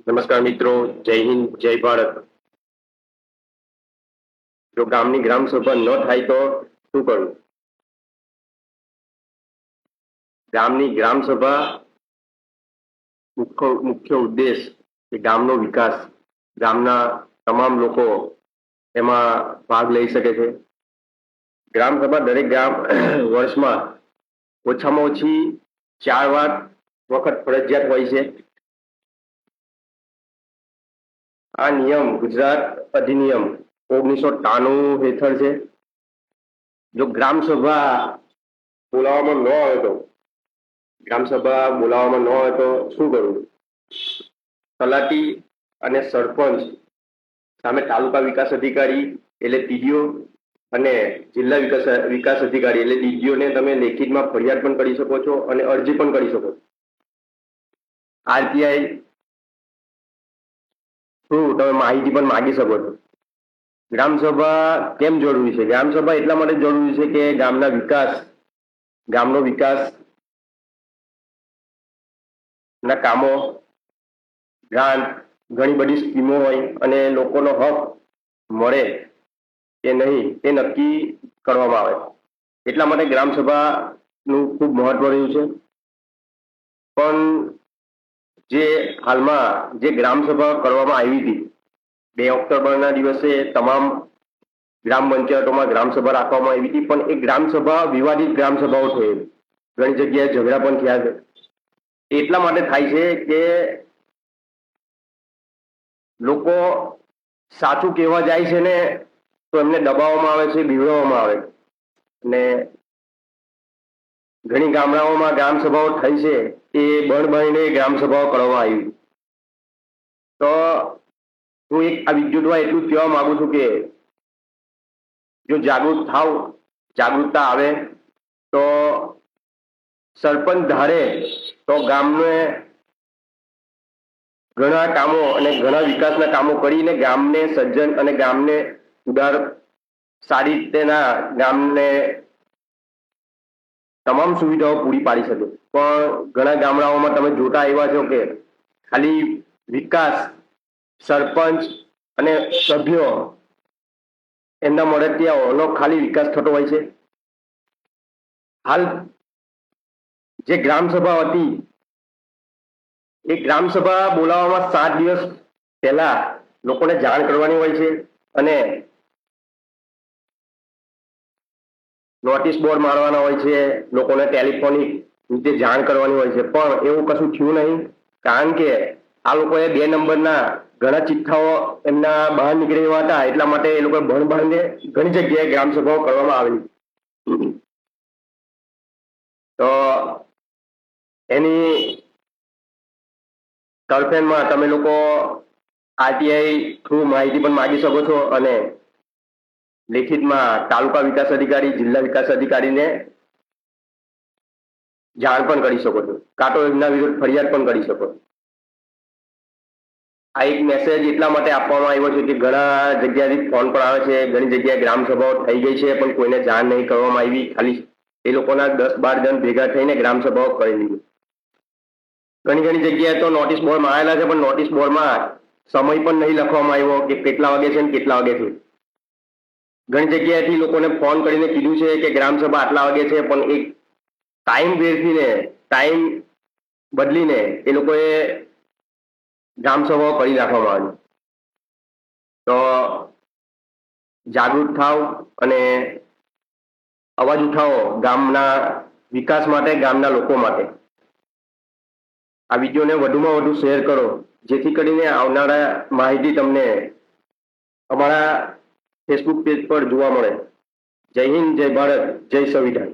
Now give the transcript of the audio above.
નમસ્કાર મિત્રો, જય હિન્દ, જય ભારત. જો ગામની ગ્રામ સભા ન થાય તો શું કરવું? ગામની ગ્રામ સભા મુખ્ય ઉદ્દેશ કે ગામનો વિકાસ, ગામના તમામ લોકો એમાં ભાગ લઈ શકે છે. ગ્રામ સભા દરેક ગામ વર્ષમાં ઓછામાં ઓછી 4 વખત ફરજિયાત હોય છે. આ નિયમ ગુજરાત અધિનિયમ 1993 હેઠળ છે. જો ગ્રામ સભા બોલાવવામાં ન આવે તો શું કરવું? તલાટી અને સરપંચ સામે તાલુકા વિકાસ અધિકારી એટલે ટીડીઓ અને જિલ્લા વિકાસ અધિકારી એટલે ડીડીઓ ને તમે લેખિતમાં ફરિયાદ પણ કરી શકો છો અને અરજી પણ કરી શકો છો. આરટીઆઈ થ્રુ તમે માહિતી પણ માંગી શકો છો. ગ્રામ સભા કેમ જરૂરી છે? ગ્રામ સભા એટલા માટે જરૂરી છે કે ગામનો વિકાસ ના કામો, ગ્રાન્ટ, ઘણી બધી સ્કીમો હોય અને લોકોનો હક મળે કે નહીં તે નક્કી કરવામાં આવે. એટલા માટે ગ્રામ સભાનું ખૂબ મહત્વ રહ્યું છે. પણ જે હાલમાં જે ગ્રામ સભા કરવામાં આવી હતી 2 ઓક્ટોબરના દિવસે તમામ ગ્રામ પંચાયતોમાં ગ્રામ સભા રાખવામાં આવી હતી, પણ એ ગ્રામ સભા વિવાદિત ગ્રામ સભાઓ થઈ. ઘણી જગ્યાએ ઝઘડા પણ થયા છે. એટલા માટે થાય છે કે લોકો સાચું કહેવા જાય છે ને તો એમને દબાવવામાં આવે છે, બીવડાવવામાં આવે ને ઘણી ગામડાઓમાં ગ્રામ સભાઓ થઈ છે એ બળબળીને ગ્રામ સભાઓ કરવામાં આવી. તો હું આ વિડીયો દ્વારા એટલું જ કહેવા માંગુ છું કે જો જાગૃતતા આવે તો સરપંચ ધારે તો ગામને ઘણા કામો અને ઘણા વિકાસના કામો કરીને ગામને સજ્જન અને ગામને ઉદાર સારી રીતેના ગામને તમામ સુવિધાઓ પૂરી પાડી શકે. પણ ઘણા ગામડાઓમાં તમે જોતા આવ્યા છો કે ખાલી વિકાસ સરપંચ અને સભ્યો એમના મળતિયાઓનો ખાલી વિકાસ થતો હોય છે. હાલ જે ગ્રામ સભા હતી એ ગ્રામ સભા બોલાવવામાં 7 દિવસ પહેલા લોકોને જાણ કરવાની હોય છે અને નોટિસ બોર્ડ મારવાના હોય છે, લોકોને ટેલિફોનિક રીતે જાણ કરવાની હોય છે. પણ એવું કશું થયું નહીં, કારણ કે આ લોકોએ 2 નંબરના ઘણા ચિઠ્ઠાઓ એમના બહાર નીકળી રહ્યા હતા. એટલા માટે એ લોકોએ ભણભાઈને ઘણી જગ્યાએ ગ્રામ સભાઓ કરવામાં આવેલી. તો એની તરફેણમાં તમે લોકો આરટીઆઈ થ્રુ માહિતી પણ માંગી શકો છો અને લેખિતમાં તાલુકા વિકાસ અધિકારી, જિલ્લા વિકાસ અધિકારીને જાણ પણ કરી શકો છો, કાં તો એમના વિરુદ્ધ ફરિયાદ પણ કરી શકો છો. આ એક મેસેજ એટલા માટે આપવામાં આવ્યો છે કે ઘણા જગ્યાએથી ફોન પણ આવે છે, ઘણી જગ્યાએ ગ્રામ સભાઓ થઈ ગઈ છે પણ કોઈને જાણ નહીં કરવામાં આવી. ખાલી એ લોકોના 10-12 જણ ભેગા થઈને ગ્રામ સભાઓ કરી લીધી. ઘણી જગ્યાએ તો નોટિસ બોર્ડ મારેલા છે પણ નોટિસ બોર્ડમાં સમય પણ નહીં લખવામાં આવ્યો કે કેટલા વાગે છે ને કેટલા વાગે છે. ઘણી જગ્યાએથી લોકોને ફોન કરીને કીધું છે કે ગ્રામ સભા આટલા વાગે છે, પણ એક ટાઈમ બદલીને એ લોકોએ ગ્રામ સભાઓ કરી નાખવામાં આવી. તો જાગૃત થાવ અને અવાજ ઉઠાવો ગામના વિકાસ માટે, ગામના લોકો માટે. આ વિડીયોને વધુમાં વધુ શેર કરો જેથી કરીને આવનારા માહિતી તમને અમારા ફેસબુક પેજ પર જોવા મળે. જય હિન્દ, જય ભારત, જય સંવિધાન.